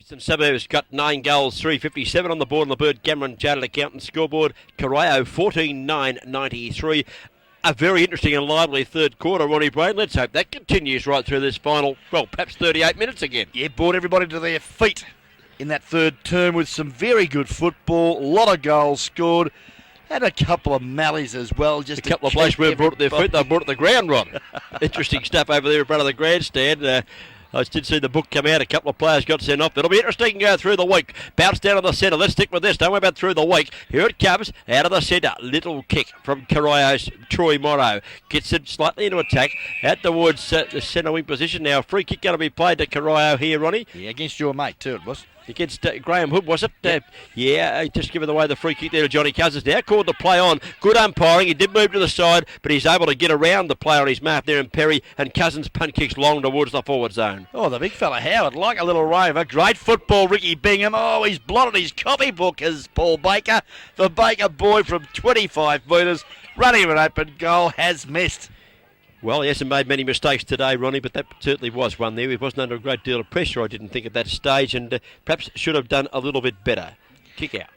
Eastern Suburbs got 9 goals, 357 on the board on the Bird Cameron Chartered Accountant scoreboard. Corio 14-9-93. A very interesting and lively third quarter, Ronnie Brain. Let's hope that continues right through this final, well, perhaps 38 minutes again. Yeah, brought everybody to their feet in that third term with some very good football. A lot of goals scored. Had a couple of mallies as well. Just a couple of blokes weren't brought to their feet, they brought to the ground, Ron. Interesting stuff over there in front of the grandstand. I did see the book come out. A couple of players got sent off. It'll be interesting through the week. Bounce down to the centre. Let's stick with this. Don't worry about through the week. Here it comes. Out of the centre. Little kick from Corio's Troy Morrow. Gets it slightly into attack. Out towards the centre wing position now. Free kick going to be played to Corio here, Ronnie. Yeah, against your mate too, it was. Against Graham Hood, was it? Just giving away the free kick there to Johnny Cousins. Now called to play on. Good umpiring. He did move to the side, but he's able to get around the player on his mark there in Perry, and Cousins punt kicks long towards the forward zone. Oh, the big fella Howard, like a little rover. Great football, Ricky Bingham. Oh, he's blotted his copybook as Paul Baker. The Baker boy from 25 metres, running an open goal, has missed. Well, he hasn't made many mistakes today, Ronnie, but that certainly was one there. He wasn't under a great deal of pressure, I didn't think, at that stage, and perhaps should have done a little bit better. Kick out.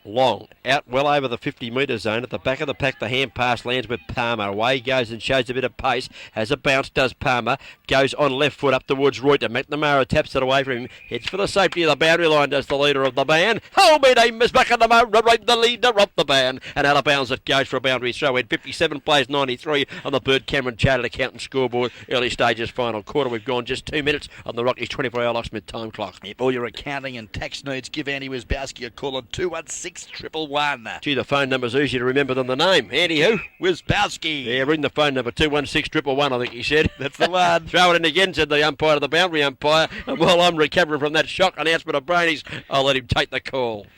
Long, out well over the 50-metre zone. At the back of the pack, the hand pass lands with Palmer. Away he goes and shows a bit of pace. Has a bounce, does Palmer. Goes on left foot up towards Reuter. McNamara taps it away from him. Heads for the safety of the boundary line, does the leader of the band. Hold me name is McNamara, right the leader of the band. And out of bounds it goes for a boundary throw in. 57 plays 93 on the Bird Cameron Chartered Accountant scoreboard. Early stages, final quarter. We've gone just 2 minutes on the Rockies 24-hour locksmith time clock. If all your accounting and tax needs, give Andy Wisbowski a call on 216-111. Gee, the phone number's easier to remember than the name. Andy who? Wisbowski. Yeah, ring the phone number, 216-111, I think he said. That's the one. Throw it in again, said the umpire to the boundary umpire. And while I'm recovering from that shock announcement of Brainies, I'll let him take the call.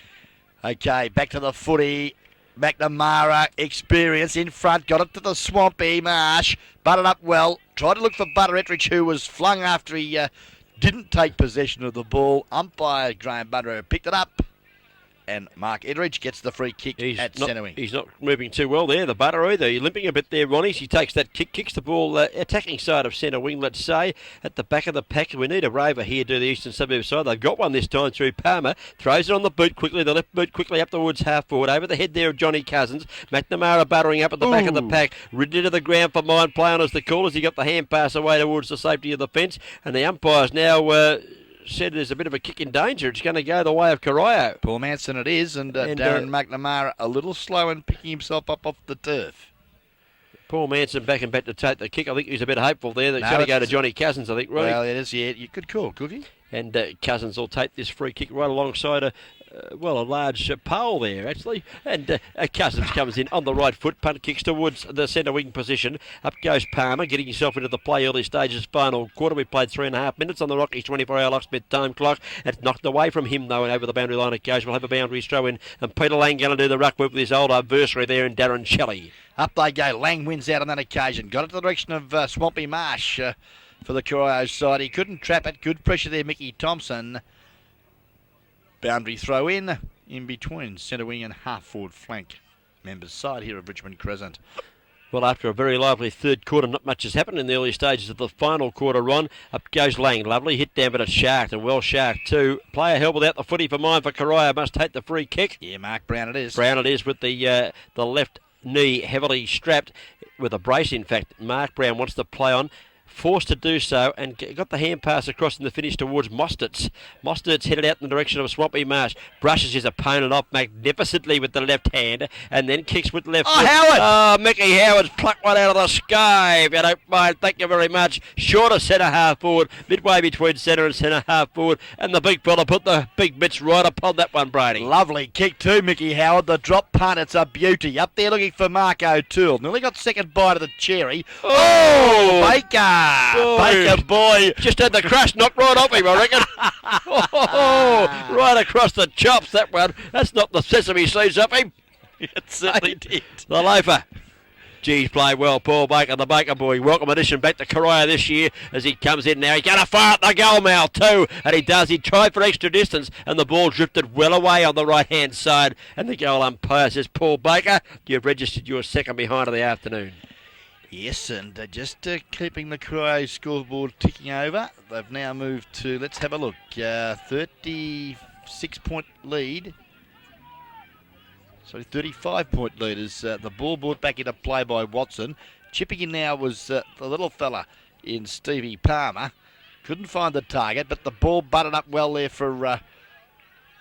Okay, back to the footy. McNamara, experience in front, got it to the swampy Marsh. Butted up well. Tried to look for Butter Ettridge, who was flung after he didn't take possession of the ball. Umpire Graham Butter picked it up. And Mark Edridge gets the free kick at centre wing. He's not moving too well there, the Butter either. He's limping a bit there, Ronnie. He takes that kick, kicks the ball attacking side of centre wing, let's say. At the back of the pack, we need a rover here to the Eastern Suburbs side. They've got one this time through Palmer. Throws it on the boot quickly, the left boot quickly up towards half forward. Over the head there of Johnny Cousins. McNamara buttering up at the back of the pack. Ridden into the ground for mine. Play on as the call as he got the hand pass away towards the safety of the fence. And the umpire's now... said there's a bit of a kick in danger. It's going to go the way of Corio. Paul Manson it is, and Darren McNamara a little slow in picking himself up off the turf. Paul Manson back to take the kick. I think he's a bit hopeful there. It's going to go to Johnny Cousins, I think, right? Well, it is, yeah. You could call, Cookie. And Cousins will take this free kick right alongside a large pole there, actually. And Cousins comes in on the right foot. Punt kicks towards the centre wing position. Up goes Palmer, getting himself into the play early stages. Final quarter. We played 3.5 minutes on the Rockies 24-hour locksmith time clock. It's knocked away from him, though, and over the boundary line it goes. We'll have a boundary throw in. And Peter Lang going to do the ruck work with his old adversary there in Darren Shelley. Up they go. Lang wins out on that occasion. Got it to the direction of Swampy Marsh for the Corio side. He couldn't trap it. Good pressure there, Mickey Thompson. Boundary throw in between centre wing and half forward flank. Members side here of Richmond Crescent. Well, after a very lively third quarter, not much has happened in the early stages of the final quarter, Ron. Up goes Lang. Lovely hit down, but it's sharked, and well sharked too. Player held without the footy for mine for Corio. Must take the free kick. Yeah, Mark Brown it is. Brown it is with the left knee heavily strapped with a brace, in fact. Mark Brown wants to play on. Forced to do so and got the hand pass across in the finish towards Mostertz. Mostertz headed out in the direction of Swampy Marsh. Brushes his opponent off magnificently with the left hand and then kicks with left foot. Howard! Oh, Mickey Howard's plucked one out of the sky, if you don't mind. Thank you very much. Short of centre half forward, midway between centre and centre half forward, and the big fella put the big bits right upon that one, Brady. Lovely kick too, Mickey Howard. The drop punt, it's a beauty. Up there looking for Mark O'Toole. Nearly got second bite of the cherry. Oh, Baker! Boy. Baker boy. Just had the crust knocked right off him, I reckon. Right across the chops, that one. That's not the sesame seeds off him. It certainly did. The loafer. Geez, played well, Paul Baker, the Baker boy. Welcome addition back to Corio this year as he comes in now. He's going to fire at the goal mouth too, and he does. He tried for extra distance, and the ball drifted well away on the right-hand side. And the goal umpire says, Paul Baker, you've registered your second behind of the afternoon. Yes, and just keeping the Corio scoreboard ticking over. They've now moved to, let's have a look, 36-point lead. Sorry, 35-point lead as the ball brought back into play by Watson. Chipping in now was the little fella in Stevie Palmer. Couldn't find the target, but the ball butted up well there for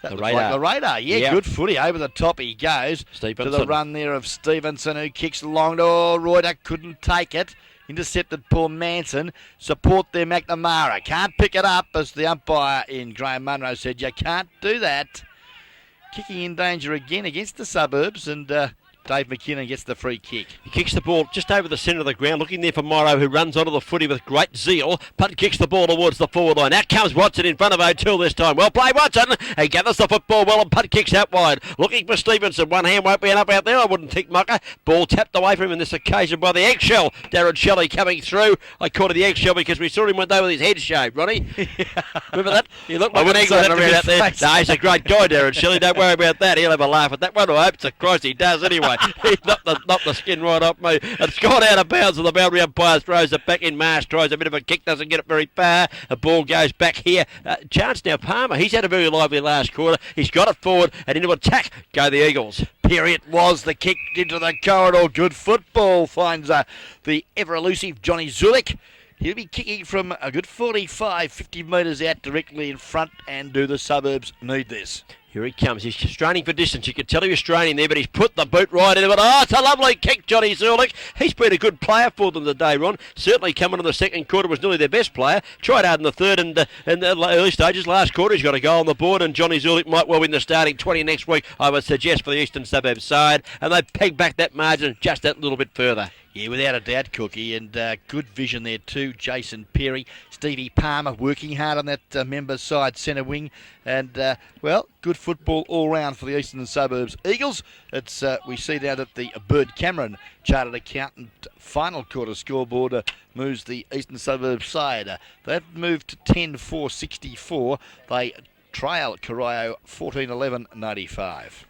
the radar. Like the radar. Yeah, good footy. Over the top he goes. Stevenson. To the run there of Stevenson, who kicks long. Oh, Reuter couldn't take it. Intercepted Paul Manson. Support there, McNamara. Can't pick it up, as the umpire in Graham Munro said. You can't do that. Kicking in danger again against the Suburbs, and Dave McKinnon gets the free kick. He kicks the ball just over the centre of the ground, looking there for Morrow, who runs onto the footy with great zeal. Punt kicks the ball towards the forward line. Out comes Watson in front of O'Toole this time. Well played, Watson. He gathers the football well and punt kicks out wide. Looking for Stevenson. One hand won't be enough out there, I wouldn't think, Mucker. Ball tapped away from him on this occasion by the eggshell. Darren Shelley coming through. I called it the eggshell because we saw him one day with his head shaved, Ronnie. Remember that? He looked like an eggshell out there. No, he's a great guy, Darren Shelley. Don't worry about that. He'll have a laugh at that one. I hope to Christ he does anyway. He knocked the skin right off me. It's gone out of bounds, and the boundary umpire throws it back in. Marsh tries a bit of a kick, doesn't get it very far. The ball goes back here. Chance now, Palmer. He's had a very lively last quarter. He's got it forward and into attack. Go the Eagles. Period was the kick into the corridor. Good football finds the ever-elusive Johnny Zulik. He'll be kicking from a good 45, 50 metres out directly in front, and do the Suburbs need this? Here he comes. He's straining for distance. You can tell he was straining there, but he's put the boot right into it. Oh, it's a lovely kick, Johnny Zulik. He's been a good player for them today, Ron. Certainly coming in the second quarter was nearly their best player. Tried hard in the third and in the early stages. Last quarter he's got a goal on the board, and Johnny Zulik might well win the starting 20 next week, I would suggest, for the Eastern Suburbs side. And they peg back that margin just that little bit further. Yeah, without a doubt, Cookie, and good vision there too. Jason Perry, Stevie Palmer working hard on that members' side centre wing, and well, good football all round for the Eastern Suburbs Eagles. It's we see now that the Bird Cameron Chartered Accountant final quarter scoreboard moves the Eastern Suburbs side. They've moved to 10-4-64. They trail Corio 14-11-95.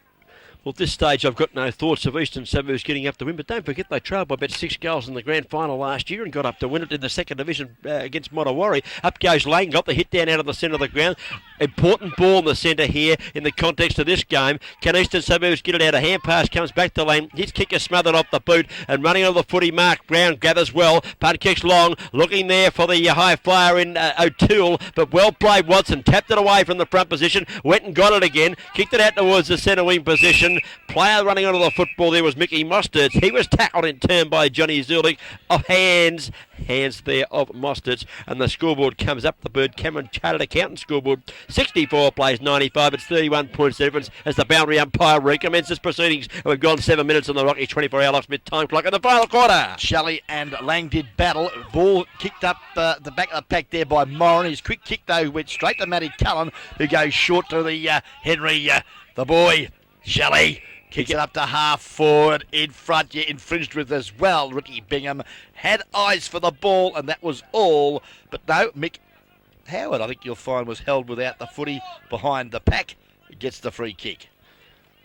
Well, at this stage, I've got no thoughts of Eastern Suburbs getting up to win, but don't forget they trailed by about 6 goals in the grand final last year and got up to win it in the second division against Mottawarri. Up goes Lane, got the hit down out of the centre of the ground. Important ball in the centre here in the context of this game. Can Eastern Suburbs get it out? A hand pass comes back to Lane. His kick is smothered off the boot, and running on the footy, Mark Brown gathers well. Punt kicks long, looking there for the high flyer in O'Toole, but well played Watson. Tapped it away from the front position, went and got it again, kicked it out towards the centre wing position. Player running onto the football there was Mickey Mosterts. He was tackled in turn by Johnny Zulik. Off hands there of Mosterts, and the scoreboard comes up. The Bird Cameron Chartered Accountant scoreboard 64 plays 95. It's 31 points difference as the boundary umpire recommences proceedings. We've gone 7 minutes on the Rocky 24-hour locksmith time clock in the final quarter. Shelley and Lang did battle. Ball kicked up the back of the pack there by Moran. His quick kick though went straight to Matty Cullen, who goes short to the Henry, the boy Shelley. Kicks it up to half forward in front. Yeah, infringed with as well. Ricky Bingham had eyes for the ball, and that was all. But no, Mick Howard, I think you'll find, was held without the footy behind the pack. He gets the free kick.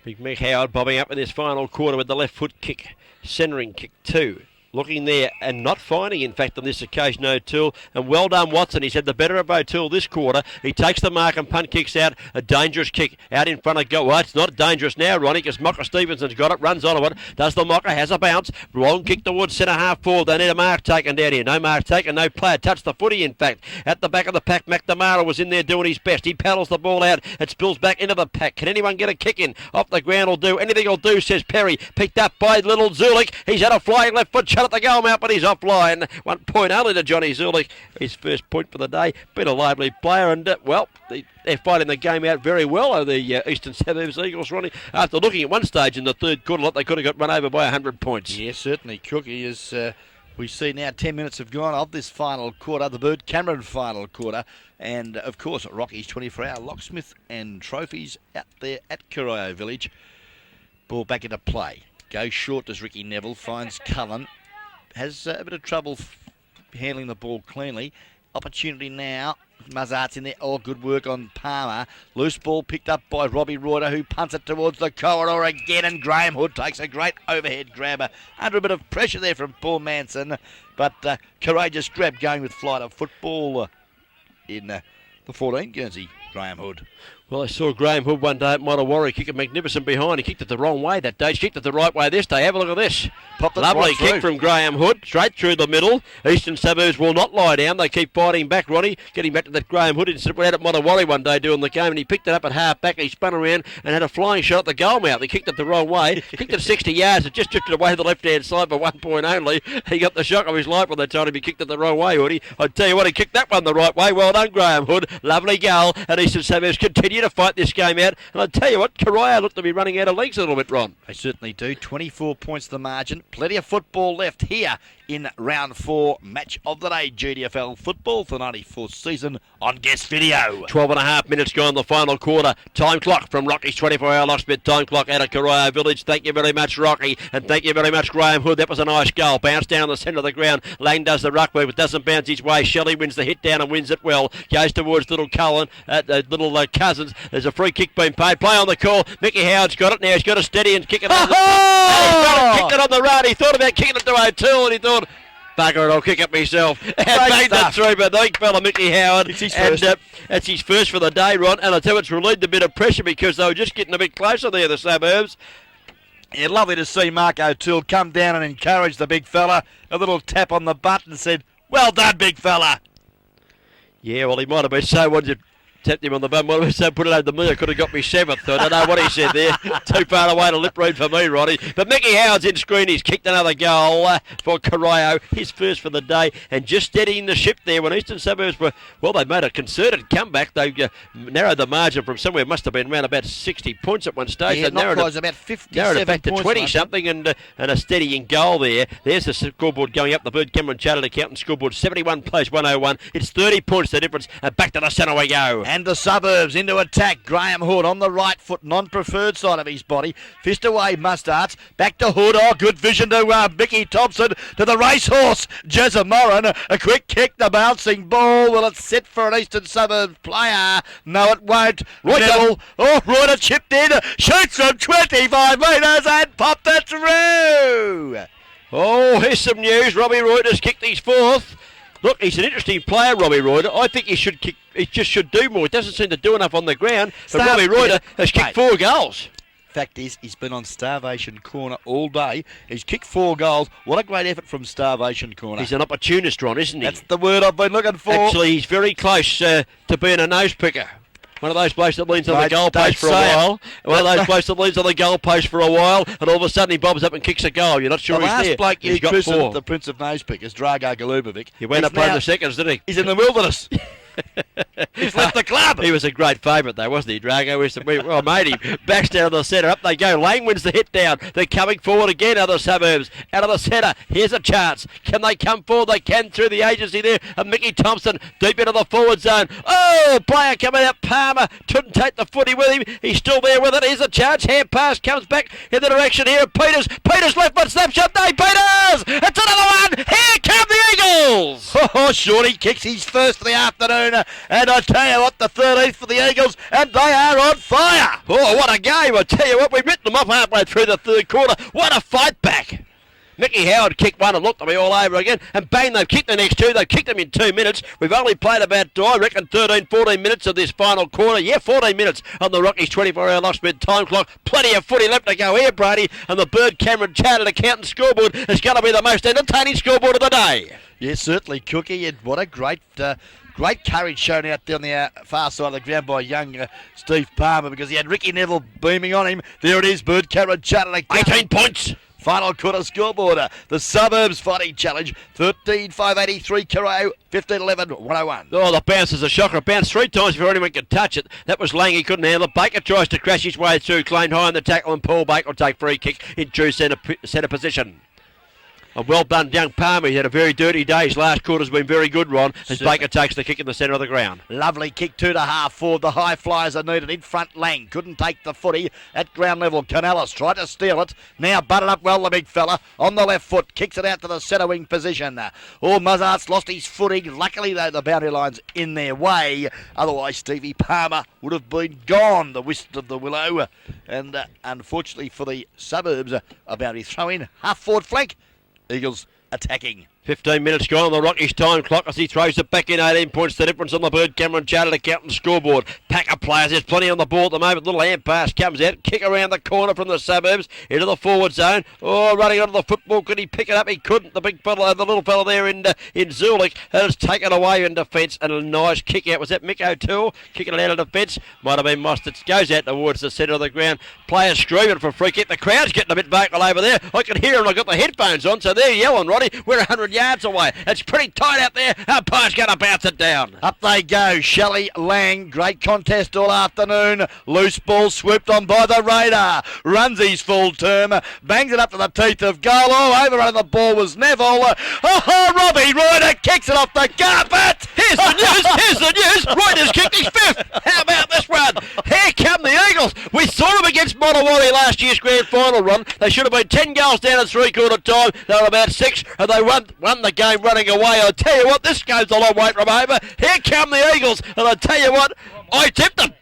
Big Mick Howard bobbing up in this final quarter with the left foot kick. Centering kick 2. Looking there and not finding, in fact, on this occasion, O'Toole. And well done, Watson. He's had the better of O'Toole this quarter. He takes the mark and punt kicks out. A dangerous kick out in front of goal. Well, it's not dangerous now, Ronnie, because Mocker Stevenson's got it, runs onto it. Does the Mocker, has a bounce. Long kick towards centre half forward. They need a mark taken down here. No mark taken, no player. Touched the footy, in fact. At the back of the pack, McNamara was in there doing his best. He paddles the ball out. It spills back into the pack. Can anyone get a kick in? Off the ground will do. Anything will do, says Perry. Picked up by little Zulik. He's had a flying left foot shot at the goal mouth, but he's offline. 1 point only to Johnny Zulik. His first point for the day. Been a lively player, and well, they're fighting the game out very well, the Eastern Suburbs Eagles, Ronnie. After looking at one stage in the third quarter, they could have got run over by 100 points. Yeah, certainly. Cookie is. We see now 10 minutes have gone of this final quarter, the Bird Cameron final quarter, and of course Rocky's 24-hour locksmith and trophies out there at Corio Village. Ball back into play. Goes short as Ricky Neville finds Cullen. Has a bit of trouble handling the ball cleanly. Opportunity now Muzzart's in there. All good work on Palmer. Loose ball picked up by Robbie Reuter, who punts it towards the corridor again, and Graham Hood takes a great overhead grabber. Under a bit of pressure there from Paul Manson, but courageous grab going with flight of football in the 14, Guernsey, Graham Hood. Well, I saw Graham Hood one day at Mottawarra kick it magnificent behind. He kicked it the wrong way that day. He kicked it the right way this day. Have a look at this. Lovely right kick through from Graham Hood, straight through the middle. Eastern Suburbs will not lie down. They keep fighting back, Ronnie. Getting back to that Graham Hood. He went out at Mottawarra one day doing the game, and he picked it up at half back. He spun around and had a flying shot at the goal mouth. He kicked it the wrong way. Kicked it 60 yards. It just drifted away to the left-hand side for 1 point only. He got the shock of his life when they told him he kicked it the wrong way, Hoodie. I tell you what, he kicked that one the right way. Well done, Graham Hood. Lovely goal. And Eastern Suburbs continue to fight this game out. And I tell you what, Corio looked to be running out of legs a little bit, Ron. They certainly do. 24 points the margin. Plenty of football left here in round 4, match of the day, GDFL football for the 94th season on Guest Video. 12 and a half minutes gone the final quarter. Time clock from Rocky's 24-hour locksmith time clock out of Corio Village. Thank you very much, Rocky, and thank you very much, Graham Hood. That was a nice goal. Bounce down the centre of the ground. Lane does the ruck work, but doesn't bounce his way. Shelley wins the hit down and wins it well. Goes towards little Cullen, little Cousins. There's a free kick being paid. Play on the call. Mickey Howard's got it now. He's got to steady and kick it. And he's kicked it on the run. He thought about kicking it to O'Toole, and he thought, bugger it, I'll kick it myself. And made that through, but the fella Mickey Howard. It's his first. That's his first for the day, Ron. And I tell you, it's relieved a bit of pressure because they were just getting a bit closer there, the Suburbs. Yeah, lovely to see Mark O'Toole come down and encourage the big fella. A little tap on the butt and said, well done, big fella. Yeah, well, he might have been so wanted to tapped him on the bum. Well, so put it over the me. I could have got me 7th. I don't know what he said there. Too far away to lip read for me, Roddy. But Mickey Howard's in screen. He's kicked another goal for Corio. His first for the day. And just steadying the ship there when Eastern Suburbs were, well, they made a concerted comeback. They narrowed the margin from somewhere, must have been around about 60 points at one stage. Yeah, They narrowed it about 57 narrowed it back to points, 20-something and a steadying goal there. There's the scoreboard going up. The Bird Cameron Chartered Accountant scoreboard, 71 plays 101. It's 30 points the difference. And back to the centre we go. And the Suburbs into attack. Graham Hood on the right foot, non-preferred side of his body. Fist away, Mustards. Back to Hood. Oh, good vision to Mickey Thompson. To the racehorse, Jezza Moran. A quick kick, the bouncing ball. Will it sit for an Eastern Suburbs player? No, it won't. Reuter. Oh, Reuter chipped in. Shoots from 25 metres and popped it through. Oh, here's some news. Robbie Reuter's kicked his 4th. Look, he's an interesting player, Robbie Reuter. I think he should kick. He just should do more. He doesn't seem to do enough on the ground. But Robbie Reuter has kicked 4 goals. Fact is, he's been on Starvation Corner all day. He's kicked 4 goals. What a great effort from Starvation Corner. He's an opportunist, Ron, isn't he? That's the word I've been looking for. Actually, he's very close to being a nose picker. One of those blokes that leans on the goalpost for a while. One of those blokes that leans on the goalpost for a while, and all of a sudden he bobs up and kicks a goal. You're not sure he's there. The last bloke he's got 4. The Prince of Nose Pickers, Drago Galubovic. He went up over the seconds, didn't he? He's in the wilderness. He's left the club. He was a great favourite, though, wasn't he, Drago? Well, made him. Backs down to the centre. Up they go. Lane wins the hit down. They're coming forward again, other Suburbs. Out of the centre. Here's a chance. Can they come forward? They can through the agency there. And Mickey Thompson deep into the forward zone. Oh, player coming out. Palmer couldn't take the footy with him. He's still there with it. Here's a chance. Hand pass comes back in the direction here of Peters. Peters left foot snapshot. No, Peters! It's another one. Here come the Eagles. Oh, Shorty kicks his first of the afternoon. And I tell you what, the 13th for the Eagles, and they are on fire. Oh, what a game. I tell you what, we've written them off halfway through the third quarter. What a fight back. Mickey Howard kicked one and looked to me all over again. And bang, they've kicked the next 2. They've kicked them in 2 minutes. We've only played about, I reckon, 13, 14 minutes of this final quarter. Yeah, 14 minutes on the Rockies 24-hour locksmith time clock. Plenty of footy left to go here, Brady. And the Bird Cameron Chartered Accountant scoreboard is going to be the most entertaining scoreboard of the day. Yes, certainly, Cookie. And what a great courage shown out down the far side of the ground by young Steve Palmer, because he had Ricky Neville beaming on him. There it is, Bird Cameron Chartered. 18 points. Final quarter scoreboard. The Suburbs fighting challenge. 13-583 Corio, 15-11 101. Oh, the bounce is a shocker. It bounced 3 times before anyone could touch it. That was Lang. He couldn't handle it. Baker tries to crash his way through. Claimed high on the tackle, and Paul Baker will take free kick in true centre position. And well done, young Palmer. He had a very dirty day. His last quarter's been very good, Ron, as Baker takes the kick in the centre of the ground. Lovely kick, 2.5 forward. The high flyers are needed. In front, Lang couldn't take the footy at ground level. Canellis tried to steal it. Now butted up well, the big fella. On the left foot, kicks it out to the centre wing position. Oh, Muzzart's lost his footing. Luckily, though, the boundary line's in their way. Otherwise, Stevie Palmer would have been gone, the whist of the willow. And unfortunately for the Suburbs, a boundary throw in. Half forward flank. Eagles attacking. 15 minutes gone on the Rockies time clock as he throws it back in. 18 points the difference on the Bird Cameron Chartered Accountant scoreboard. Pack of players, there's plenty on the ball at the moment. Little hand pass comes out, kick around the corner from the Suburbs into the forward zone. Oh, running onto the football, could he pick it up? He couldn't. The big fella, the little fella there in Zulik has taken away in defence, and a nice kick out. Was that Mick O'Toole kicking it out of defence? Might have been Moss. It goes out towards the centre of the ground. Players screaming for a free kick. The crowd's getting a bit vocal over there. I can hear them. I've got the headphones on, so they're yelling, Roddy. We're 100 yards away. It's pretty tight out there. Umpire's going to bounce it down. Up they go. Shelley Lang. Great contest all afternoon. Loose ball swooped on by the Raider. Runs his full term. Bangs it up to the teeth of goal. Oh, overrunning the ball was Neville. Oh, Robbie Ryder kicks it off the carpet. Here's the news. Here's the news. Ryder's kicked his fifth. How about this one? Here come the Eagles. We saw them against Monterey last year's grand final run. They should have been 10 goals down at three-quarter time. They were about 6, and they won the game running away. I'll tell you what, this goes a long way from over. Here come the Eagles, and I'll tell you what, I tipped them.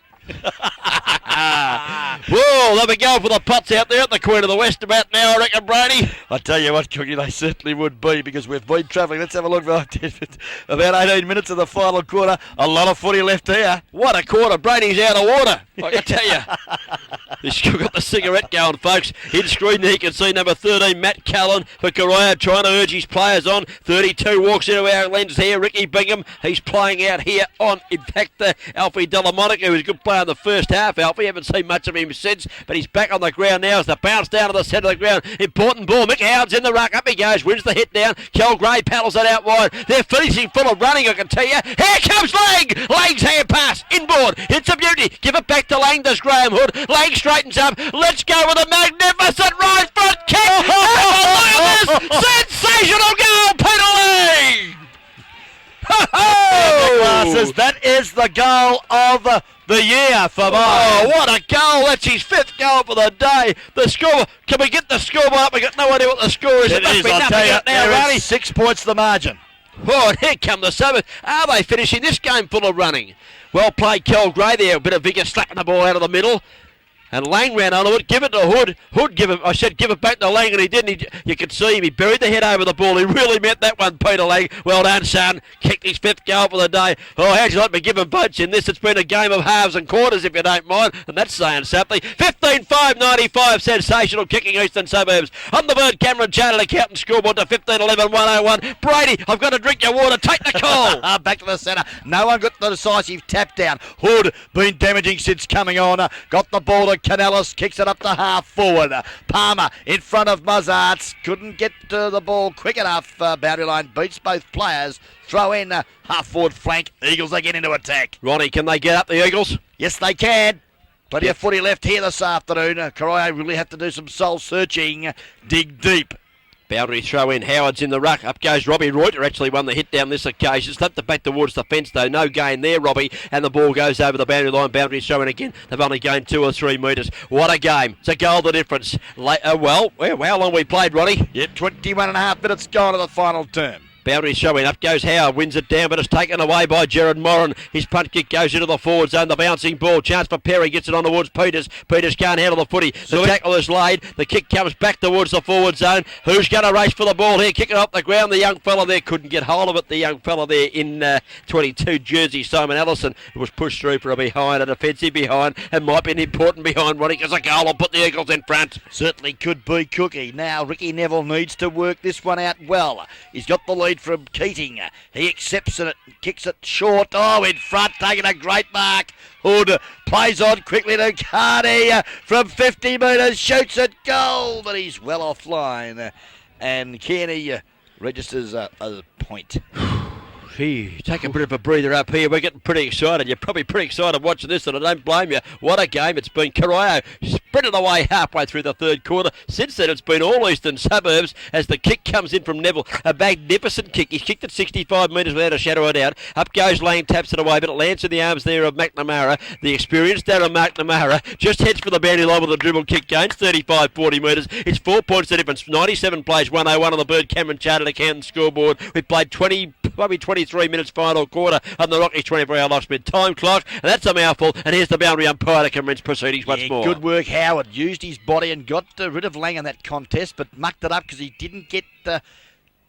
Whoa, they'll be going for the putts out there at the Queen of the West about now, I reckon, Brady. I tell you what, Cookie, they certainly would be, because we've been travelling. Let's have a look. About 18 minutes of the final quarter. A lot of footy left here. What a quarter. Brady's out of water, I can tell you. He's still got the cigarette going, folks. In screen there you can see number 13, Matt Callan for Corio, trying to urge his players on. 32 walks into our lens here. Ricky Bingham, he's playing out here on, in fact, Alfie Delamonica, who was a good player in the first half. Alfie, haven't seen much of him since, but he's back on the ground now as the bounce down to the centre of the ground. Important ball. Mick Howard's in the ruck. Up he goes. Wins the hit down. Kel Gray paddles it out wide. They're finishing full of running, I can tell you. Here comes Lang. Lang's hand pass. Inboard. It's a beauty. Give it back to Lang, does Graham Hood. Lang straightens up. Let's go with a magnificent right front kick. Have a look at this. Sensational goal, penalty. Glasses, that is the goal of the year for Mine. Oh, what a goal. That's his 5th goal for the day. The score, can we get the scoreboard up? We've got no idea what the score is. It must is, be I'll nothing tell you, out now, there Ronnie. is 6 points the margin. Oh, and here come the Suburbs. Are they finishing this game full of running? Well played, Kel Gray there. A bit of vigour slapping the ball out of the middle. And Lang ran onto it, give it to Hood. Hood give it back to Lang, and he didn't. You could see him. He buried the head over the ball. He really meant that one, Peter Lang. Well done, son. Kicked his 5th goal for the day. Oh, how'd you like me giving votes in this? It's been a game of halves and quarters, if you don't mind. And that's saying something. 15-5-95, sensational kicking Eastern Suburbs. On the Bird Cameron Chartered Accountant scoreboard to 15-11-101. Brady, I've got to drink your water. Take the call. Back to the centre. No one got the decisive tap down. Hood been damaging since coming on. Got the ball to Canellis, kicks it up to half forward. Palmer in front of Muzzarts. Couldn't get to the ball quick enough. Boundary line beats both players. Throw in half forward flank. Eagles again into attack. Ronnie, can they get up the Eagles? Yes, they can. Plenty of footy left here this afternoon. Corio really have to do some soul searching. Dig deep. Boundary throw in. Howard's in the ruck. Up goes Robbie Reuter. Actually won the hit down this occasion. Slapped it back towards the fence though. No gain there, Robbie. And the ball goes over the boundary line. Boundary throw in again. They've only gained 2 or 3 metres. What a game. It's a goal the difference. Well, how long we played, Ronnie? Yep, 21.5 minutes gone to the final term. Boundary showing. Up goes Howard. Wins it down, but it's taken away by Gerard Moran. His punt kick goes into the forward zone. The bouncing ball. Chance for Perry. Gets it on towards Peters. Peters can't handle the footy. The tackle is laid. The kick comes back towards the forward zone. Who's going to race for the ball here? Kick it up the ground. The young fella there couldn't get hold of it. The young fella there in 22 jersey, Simon Allison. It was pushed through for a behind, a defensive behind, and might be an important behind, Ronnie, because a goal will put the Eagles in front. Certainly could be, Cookie. Now Ricky Neville needs to work this one out well. He's got the lead from Keating. He accepts it, kicks it short. Oh, in front, taking a great mark. Hood plays on quickly to Carney from 50 metres, shoots it, goal, but he's well offline. And Kearney registers a point. Gee, take a bit of a breather up here. We're getting pretty excited. You're probably pretty excited watching this, and I don't blame you. What a game it's been. Corio sprinted away halfway through the third quarter. Since then, it's been all Eastern Suburbs as the kick comes in from Neville. A magnificent kick. He's kicked at 65 metres without a shadow of a doubt. Up goes Lane, taps it away, but it lands in the arms there of McNamara. The experienced Darren McNamara just heads for the boundary line with a dribble kick, gains 35-40 metres. It's 4 points the difference. 97 plays 101 on the Bird Cameron Chartered Accountant scoreboard. We played probably 23 minutes final quarter on the Rockies 24-hour locksmith time clock, and that's a mouthful. And here's the boundary umpire to commence proceedings once more. Good work, Howard. Used his body and got rid of Lang in that contest, but mucked it up because he didn't get the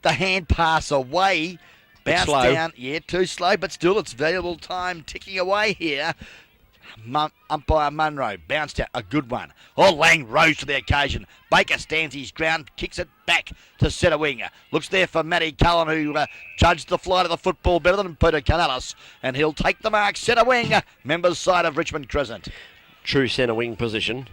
hand pass away. Bounced down, too slow, but still it's valuable time ticking away here. Umpire Munro bounced out a good one. Oh, Lang rose to the occasion. Baker stands his ground, kicks it back to centre wing. Looks there for Matty Cullen, who judged the flight of the football better than Peter Canellis, and he'll take the mark centre wing, members side of Richmond Crescent. True centre wing position.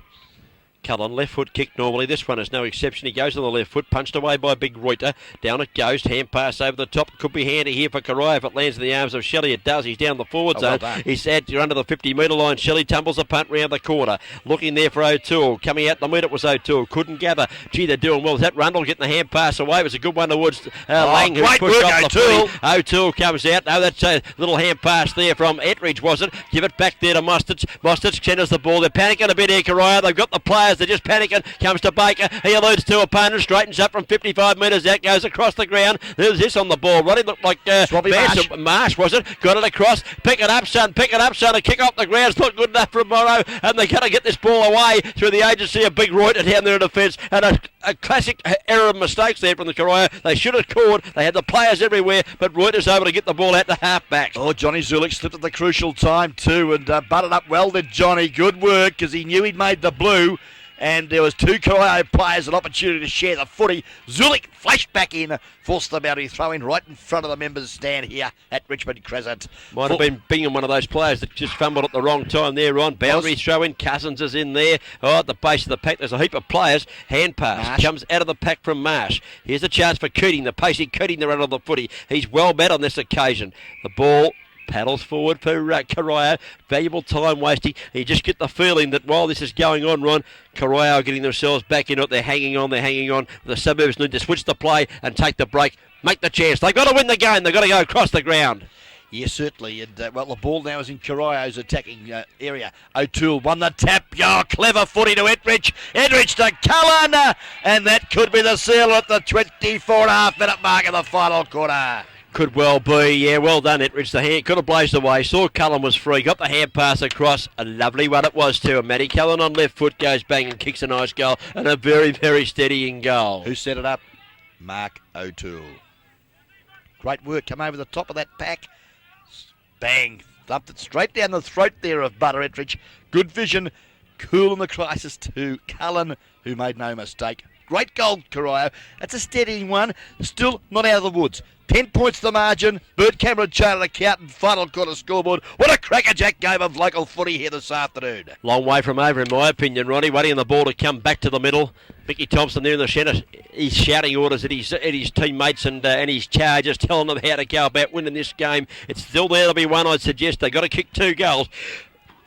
Cullen, left foot kick normally. This one is no exception. He goes on the left foot, punched away by Big Reuter. Down it goes. Hand pass over the top. Could be handy here for Corio if it lands in the arms of Shelley. It does. He's down the forward zone. He's under the 50-metre line. Shelley tumbles a punt round the corner. Looking there for O'Toole. Coming out the mid, it was O'Toole. Couldn't gather. Gee, they're doing well. That Rundle getting the hand pass away. It was a good one towards Lang, who pushed off the footy. O'Toole comes out. No, that's a little hand pass there from Ettridge, was it? Give it back there to Mustard. Mustard centres the ball. They're panicking a bit here, Corio. They've got the players. They're just panicking. Comes to Baker. He alludes to opponent. Straightens up from 55 metres out. Goes across the ground. There's this on the ball. Roddy looked like Marsh, was it? Got it across. Pick it up, son. Pick it up, son. A kick off the ground. It's not good enough for Morrow. And they're going to get this ball away through the agency of Big Reuter down there in defence. And a classic error of mistakes there from the Corio. They should have scored. They had the players everywhere, but Reuter's able to get the ball out to half-backs. Oh, Johnny Zulik slipped at the crucial time too, and butted up well did Johnny. Good work, because he knew he'd made the blue. And there was two Corio players an opportunity to share the footy. Zulik flashed back in, forced the boundary throw in right in front of the members' stand here at Richmond Crescent. Might have been Bingham, one of those players that just fumbled at the wrong time there, Ron. Boundary throw in, Cousins is in there. Oh, at the base of the pack, there's a heap of players. Hand pass Marsh comes out of the pack from Marsh. Here's a chance for Keating, the pacey Keating, the run of the footy. He's well met on this occasion. The ball paddles forward for Corio. Valuable time wasting. You just get the feeling that while this is going on, Ron, Corio are getting themselves back into it. They're hanging on. The Suburbs need to switch the play and take the break. Make the chance. They've got to win the game. They've got to go across the ground. Yes, certainly. And, the ball now is in Corio's attacking area. O'Toole won the tap. Oh, clever footy to Ettridge. Ettridge to Cullen. And that could be the seal at the 24.5-minute mark of the final quarter. Could well be, yeah, well done, Ettridge. The hand could have blazed away. Saw Cullen was free. Got the hand pass across. A lovely one it was too. And Matty Cullen on left foot goes bang and kicks a nice goal. And a very, very steadying goal. Who set it up? Mark O'Toole. Great work. Come over the top of that pack. Bang. Thumped it straight down the throat there of Butter Ettridge. Good vision. Cool in the crisis to Cullen, who made no mistake. Great goal, Corio. That's a steadying one. Still not out of the woods. 10 points the margin. Bird Cameron Chartered Accountant final quarter scoreboard. What a crackerjack game of local footy here this afternoon. Long way from over, in my opinion, Ronnie. Waiting on the ball to come back to the middle. Mickey Thompson there in the centre. He's shouting orders at his teammates and his charges, telling them how to go about winning this game. It's still there to be won, I'd suggest. They've got to kick 2 goals.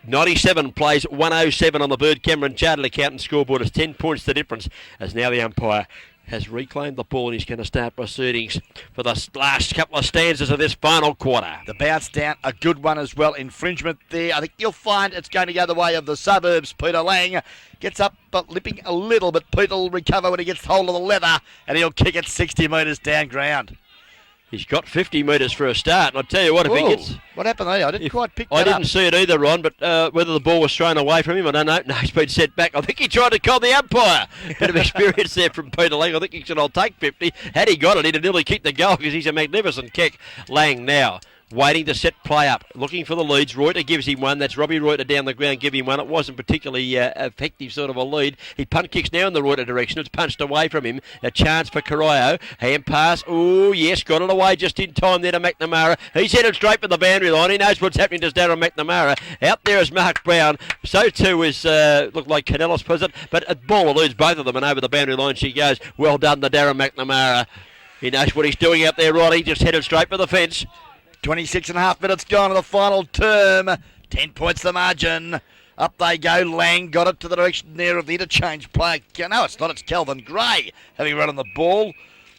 97 plays 107 on the Bird Cameron Chartered Accountant scoreboard. It's 10 points the difference, as now the umpire has reclaimed the ball and he's going to start proceedings for the last couple of stanzas of this final quarter. The bounce down, a good one as well. Infringement there. I think you'll find it's going to go the way of the Suburbs. Peter Lang gets up but limping a little, but Peter will recover when he gets hold of the leather and he'll kick it 60 metres down ground. He's got 50 metres for a start, and I'll tell you what, if he gets... What happened there? I didn't quite pick that up. I didn't see it either, Ron, but whether the ball was thrown away from him, I don't know. No, he's been set back. I think he tried to call the umpire. Bit of experience there from Peter Lang. I think he said, I'll take 50. Had he got it, he'd have nearly kicked the goal because he's a magnificent kick. Lang now waiting to set play up, looking for the leads. Reuter gives him one. That's Robbie Reuter down the ground, give him one. It wasn't particularly effective sort of a lead. He punt kicks now in the Reuter direction. It's punched away from him. A chance for Corio. Hand pass. Oh, yes, got it away just in time there to McNamara. He's headed straight for the boundary line. He knows what's happening to Darren McNamara. Out there is Mark Brown. So too is, looked like Canellis was it, but a ball eludes both of them and over the boundary line she goes. Well done to Darren McNamara. He knows what he's doing out there, Roddy. Just headed straight for the fence. 26 and a half minutes gone to the final term. 10 points the margin. Up they go. Lang got it to the direction there of the interchange player. No, it's not. It's Kelvin Gray having run on the ball.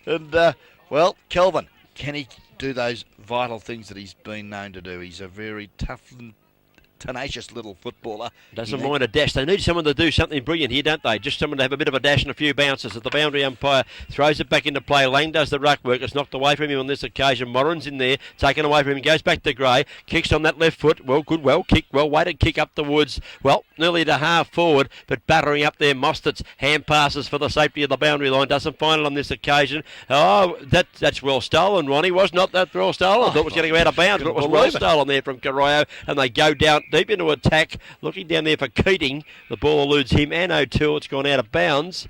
And, well, Kelvin, can he do those vital things that he's been known to do? He's a very tough and tenacious little footballer. Doesn't mind a dash. They need someone to do something brilliant here, don't they? Just someone to have a bit of a dash and a few bounces. As the boundary umpire throws it back into play, Lang does the ruck work. It's knocked away from him on this occasion. Moran's in there, taken away from him. Goes back to Gray. Kicks on that left foot. Well, good, well kicked, well weighted kick up the woods. Well, nearly to half forward, but battering up there. Mostert's hand passes for the safety of the boundary line. Doesn't find it on this occasion. Oh, that's well stolen, Ronnie. Was not that well stolen? I thought it was going to go out of bounds, but it was well stolen there from Corio. And they go down deep into attack, looking down there for Keating. The ball eludes him and O'Toole. It's gone out of bounds.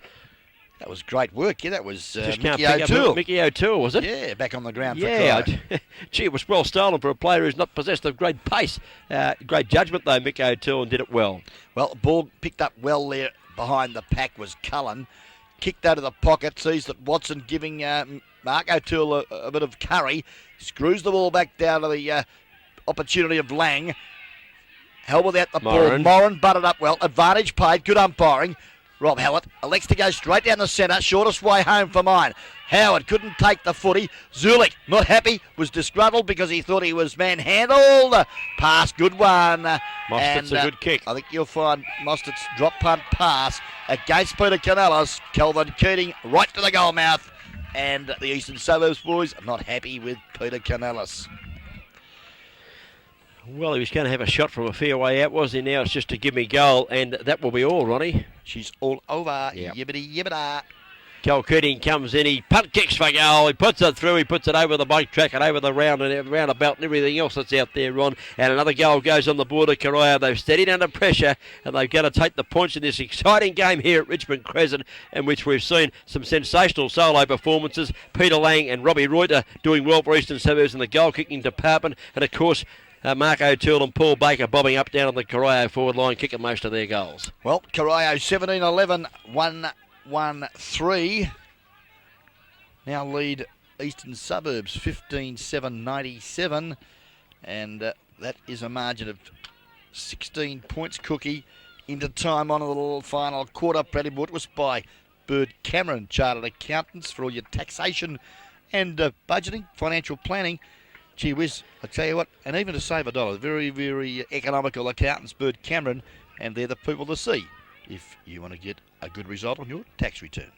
That was great work. Yeah, that was Mickey O'Toole. Mickey O'Toole, was it? Yeah, back on the ground for Corio. Gee, it was well stolen for a player who's not possessed of great pace. Great judgment, though, Mickey O'Toole, and did it well. Well, the ball picked up well there behind the pack was Cullen. Kicked out of the pocket, sees that Watson giving Mark O'Toole a bit of curry. Screws the ball back down to the opportunity of Lang. Held without the ball. Moran butted up well. Advantage paid. Good umpiring. Rob Howard elects to go straight down the centre. Shortest way home for mine. Howard couldn't take the footy. Zulik, not happy, was disgruntled because he thought he was manhandled. Pass, good one. Mostert's a good kick. I think you'll find Mostert's drop punt pass against Peter Canellis. Kelvin Keating right to the goal mouth. And the Eastern Suburbs boys are not happy with Peter Canellis. Well, he was going to have a shot from a fair way out, was he? Now it's just to give me goal, and that will be all, Ronnie. She's all over. Yep. Yibbity, yibbida. Kel Keating comes in, he punt kicks for goal, he puts it through, he puts it over the bike track and over the roundabout and everything else that's out there, Ron. And another goal goes on the board of Corio. They've steadied under pressure and they've got to take the points in this exciting game here at Richmond Crescent, in which we've seen some sensational solo performances. Peter Lang and Robbie Reuter doing well for Eastern Suburbs in the goal kicking department, and of course Mark O'Toole and Paul Baker bobbing up down on the Corio forward line, kicking most of their goals. Well, Corio 17-11, 1-1-3. Now lead Eastern Suburbs 15-7-97. And that is a margin of 16 points, Cookie, into time on a little final quarter. Proudly brought to us by Bird Cameron Chartered Accountants for all your taxation and budgeting, financial planning. Gee whiz, I tell you what, and even to save $1, very, very economical accountants, Bird Cameron, and they're the people to see if you want to get a good result on your tax return.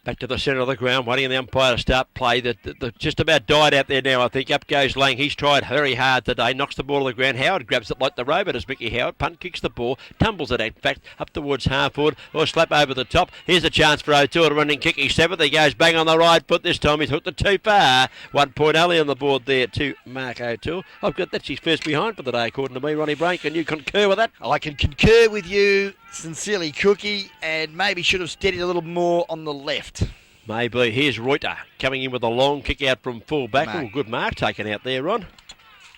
Back to the centre of the ground, waiting on the umpire to start play. The just about died out there now, I think. Up goes Lang. He's tried very hard today. Knocks the ball to the ground. Howard grabs it like the robot as Mickey Howard. Punt kicks the ball. Tumbles it, in fact, up towards half forward. Or slap over the top. Here's a chance for O'Toole to run and kick his seventh. He goes bang on the right foot this time. He's hooked it too far. 1 point only on the board there to Mark O'Toole. That's his first behind for the day, according to me, Ronnie Brain. Can you concur with that? I can concur with you, sincerely, Cookie, and maybe should have steadied a little more on the left. Maybe. Here's Reuter coming in with a long kick out from full back. Oh, good mark taken out there, Ron.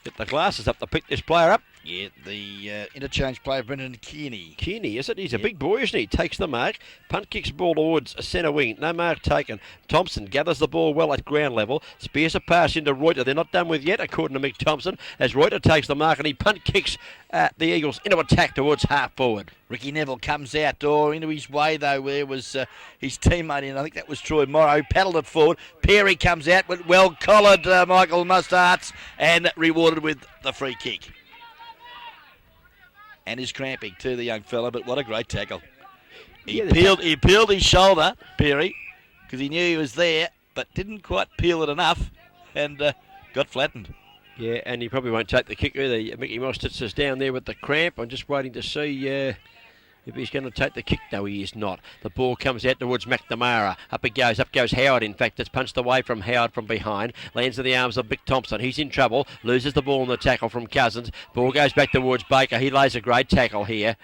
Get the glasses up to pick this player up. Yeah, the interchange player, Brendan Kearney. Kearney, is it? He's a big boy, isn't he? Takes the mark. Punt kicks ball towards a centre wing. No mark taken. Thompson gathers the ball well at ground level. Spears a pass into Reuter. They're not done with yet, according to Mick Thompson, as Reuter takes the mark and he punt kicks the Eagles into attack towards half forward. Ricky Neville comes out, into his way though, where was his teammate in. I think that was Troy Morrow. Paddled it forward. Perry comes out, went well collared, Michael Mustarts, and rewarded with the free kick. And is cramping to the young fella, but what a great tackle. He peeled his shoulder, Perry, because he knew he was there, but didn't quite peel it enough and got flattened. Yeah, and he probably won't take the kick either. Mickey Mostitz is down there with the cramp. I'm just waiting to see if he's going to take the kick. No, he is not. The ball comes out towards McNamara. Up goes Howard. In fact, it's punched away from Howard from behind. Lands in the arms of Mick Thompson. He's in trouble. Loses the ball in the tackle from Cousins. Ball goes back towards Baker. He lays a great tackle here.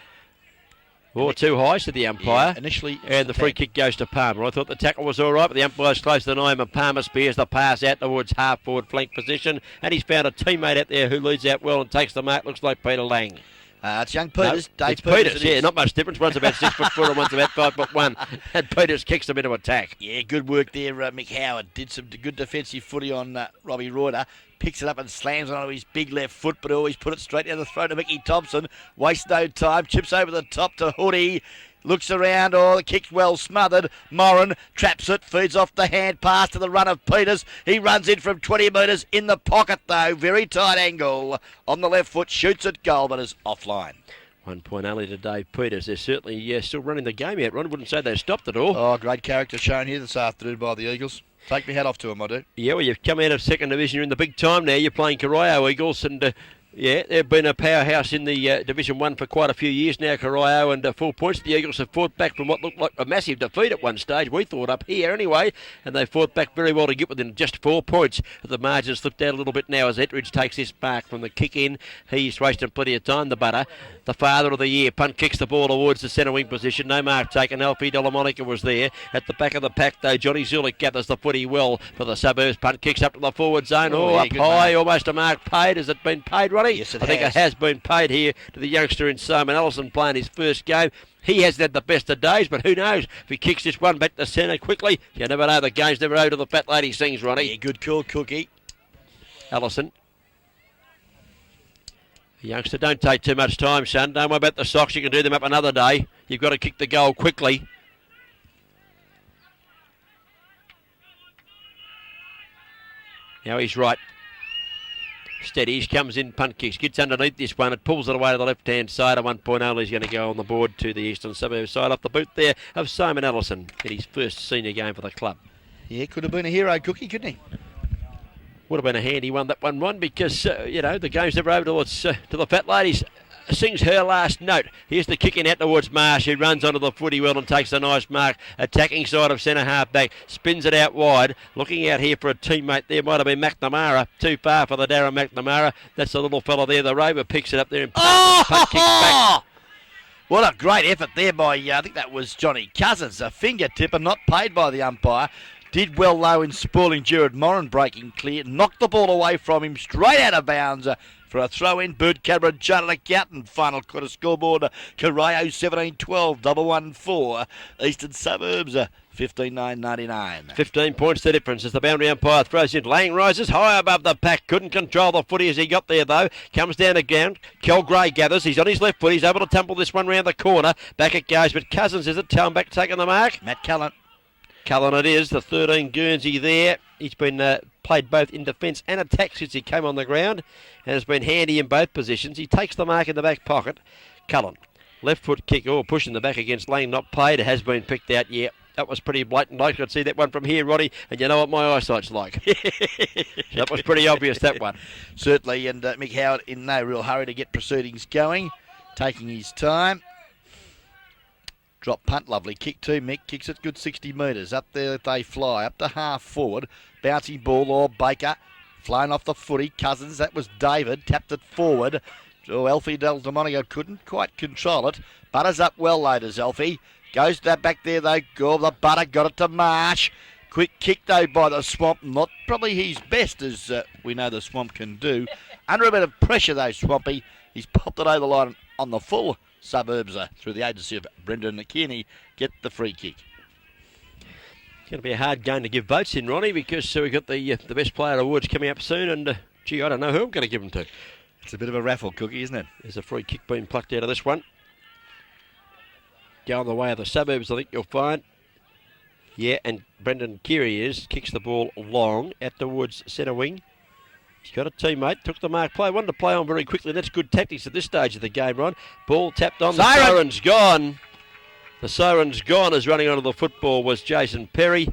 Too high, said the umpire. Yeah, initially. And the free kick goes to Palmer. I thought the tackle was all right, but the umpire's close to the nine, and Palmer spears the pass out towards half-forward flank position, and he's found a teammate out there who leads out well and takes the mark. Looks like Peter Lang. It's young Peters. No, Dave Peters, yeah, not much difference. One's about 6'4" and one's about 5'1", and Peters kicks them into attack. Yeah, good work there, Mick Howard. Did some good defensive footy on Robbie Reuter. Picks it up and slams it onto his big left foot, but always put it straight down the throat to Mickey Thompson. Wastes no time. Chips over the top to Hoodie. Looks around, the kick's well smothered. Moran traps it, feeds off the hand pass to the run of Peters. He runs in from 20 metres in the pocket though, very tight angle. On the left foot, shoots at goal, but is offline. 1 point only to Dave Peters. They're certainly still running the game out. Ron wouldn't say they've stopped at all. Oh, great character shown here this afternoon by the Eagles. Take my hat off to them, I do. Yeah, well, you've come out of second division. You're in the big time now. You're playing Corio Eagles, and yeah, they've been a powerhouse in the Division 1 for quite a few years now, Corio, and 4 points. The Eagles have fought back from what looked like a massive defeat at one stage, we thought, up here anyway, and they fought back very well to get within just 4 points. The margin slipped out a little bit now as Ettridge takes this mark from the kick in. He's wasting plenty of time, the butter. The father of the year, punt kicks the ball towards the centre wing position. No mark taken. Alfie Delamonica was there. At the back of the pack, though, Johnny Zulik gathers the footy well for the Suburbs. Punt kicks up to the forward zone. Up high, almost a mark paid. Has it been paid, Ronnie? Yes, I think it has been paid here to the youngster in Simon Ellison playing his first game. He hasn't had the best of days, but who knows? If he kicks this one back to centre quickly, you never know. The game's never over till the fat lady sings, Ronnie. Yeah, good call, Cookie. Ellison. Youngster, don't take too much time, son. Don't worry about the socks. You can do them up another day. You've got to kick the goal quickly. Now he's right. Steadies, comes in, punt kicks, gets underneath this one. It pulls it away to the left-hand side. A 1 point only is going to go on the board to the eastern suburb side off the boot there of Simon Ellison in his first senior game for the club. Yeah, could have been a hero, Cookie, couldn't he? Would have been a handy one, that one, Ron, because, the game's never over till the fat ladies sings her last note. Here's the kicking out towards Marsh, who runs onto the footy well and takes a nice mark. Attacking side of centre half back, spins it out wide. Looking out here for a teammate there, might have been McNamara. Too far for the Darren McNamara. That's the little fella there. The Rover picks it up there and punt kicks back. What a great effort there by, I think that was Johnny Cousins. A fingertip and not paid by the umpire. Did well, though, in spoiling Jared Moran breaking clear. Knocked the ball away from him, straight out of bounds for a throw-in. Bird Cameron, Chartered Accountant. Final quarter scoreboard, Corio 17-12, 114. Eastern Suburbs, 15-9-99. 15 points the difference as the boundary umpire throws in. Lang rises high above the pack. Couldn't control the footy as he got there, though. Comes down again. Kel Gray gathers. He's on his left foot. He's able to tumble this one round the corner. Back it goes, but Cousins, is it? Town back taking the mark. Matt Cullen. Cullen it is, the 13 Guernsey there. He's been played both in defence and attack since he came on the ground and has been handy in both positions. He takes the mark in the back pocket. Cullen, left foot kick, pushing the back against Lane, not paid. It has been picked out, yeah. That was pretty blatant. I could see that one from here, Roddy, and you know what my eyesight's like. That was pretty obvious, that one. Certainly, and Mick Howard in no real hurry to get proceedings going, taking his time. Drop punt, lovely kick too. Mick kicks it good 60 metres. Up there they fly, up to half forward. Bouncing ball, Baker. Flown off the footy. Cousins, that was David. Tapped it forward. Alfie Del Demonica couldn't quite control it. Butters up well though, does Alfie. Goes that back there though. The butter got it to Marsh. Quick kick though by the Swamp. Not probably his best, as we know the Swamp can do. Under a bit of pressure though, Swampy. He's popped it over the line on the full. Suburbs through the agency of Brendan McKinney get the free kick. It's going to be a hard game to give votes in, Ronnie, because we've got the best player awards coming up soon, and I don't know who I'm going to give them to. It's a bit of a raffle, Cookie, isn't it? There's a free kick being plucked out of this one. Going the way of the Suburbs, I think you'll find. Yeah, and Brendan Keary kicks the ball long out towards centre wing. He's got a teammate, took the mark play, wanted to play on very quickly. That's good tactics at this stage of the game, Ron. Ball tapped on, the siren's gone. The siren's gone as running onto the football was Jason Perry.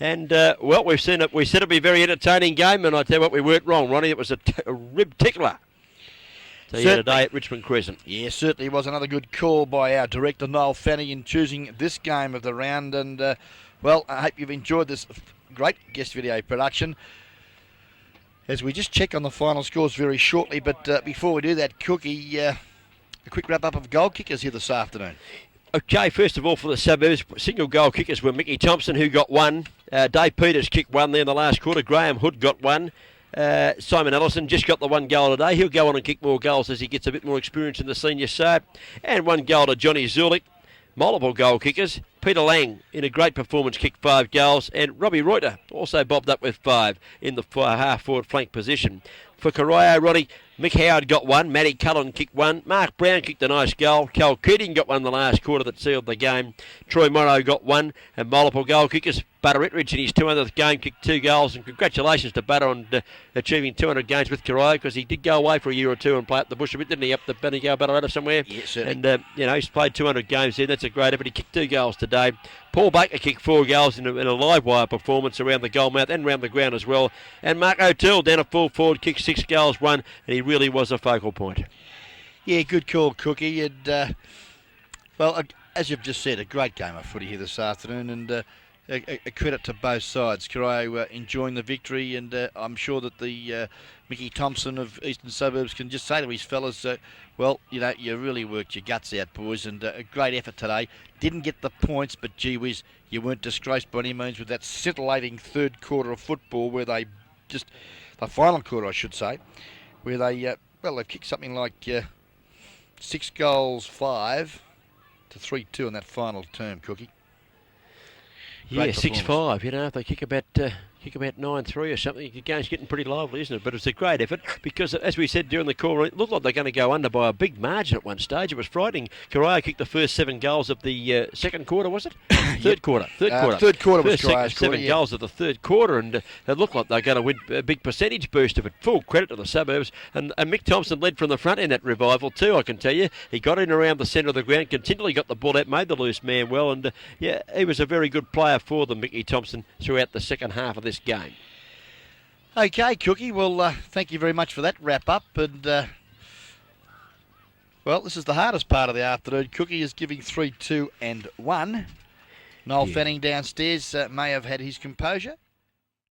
And, we've seen it. We said it'd be a very entertaining game, and I tell you what, we weren't wrong, Ronnie. It was a rib tickler. So yeah, today at Richmond Crescent. Yeah, certainly was another good call by our director, Noel Fanny, in choosing this game of the round. And, I hope you've enjoyed this great guest video production. As we just check on the final scores very shortly, but before we do that, Cookie, a quick wrap-up of goal kickers here this afternoon. Okay, first of all, for the Suburbs, single goal kickers were Mickey Thompson, who got one. Dave Peters kicked one there in the last quarter. Graham Hood got one. Simon Ellison just got the one goal today. He'll go on and kick more goals as he gets a bit more experience in the senior side. And one goal to Johnny Zulik. Multiple goal kickers. Peter Lang, in a great performance, kicked 5 goals, and Robbie Reuter also bobbed up with 5 in the half-forward flank position. For Corio, Ronnie, Mick Howard got 1, Matty Cullen kicked 1, Mark Brown kicked a nice goal, Cal Keating got 1 in the last quarter that sealed the game, Troy Morrow got 1, and multiple goal kickers. Butter Ettridge in his 200th game kicked 2 goals, and congratulations to Butter on achieving 200 games with Corio, because he did go away for a year or two and play up the bush a bit, didn't he, up the Bendigo Ballarat somewhere? Yes, certainly. And, he's played 200 games there. That's a great effort. He kicked 2 goals today. Paul Baker kicked 4 goals in a live wire performance around the goalmouth and around the ground as well. And Mark O'Toole, down at full forward, kicked 6 goals, 1, and he really was a focal point. Yeah, good call, Cookie. And, as you've just said, a great game of footy here this afternoon, and a credit to both sides. Corio enjoying the victory, and I'm sure that the Mickey Thompson of Eastern Suburbs can just say to his fellas, you really worked your guts out, boys, and a great effort today. Didn't get the points, but gee whiz, you weren't disgraced by any means with that scintillating third quarter of football where the final quarter, I should say, where they've kicked something like 6 goals, 5 to 3-2 in that final term, Cookie. Yeah, 6-5. If they kick about 9-3 or something, the game's getting pretty lively, isn't it? But it's a great effort because, as we said during the call, it looked like they're going to go under by a big margin at one stage. It was frightening. Corio kicked the first 7 goals of the second quarter, was it? Third quarter. Third quarter was Corio's 7 goals of the third quarter, and it looked like they're going to win a big percentage boost of it. Full credit to the Suburbs. And Mick Thompson led from the front in that revival too, I can tell you. He got in around the centre of the ground, continually got the ball out, made the loose man well, and he was a very good player for them, Mickey Thompson, throughout the second half of this game. Okay, Cookie, well, thank you very much for that wrap-up, and, this is the hardest part of the afternoon. Cookie is giving 3, 2 and 1. Noel Fanning downstairs may have had his composure.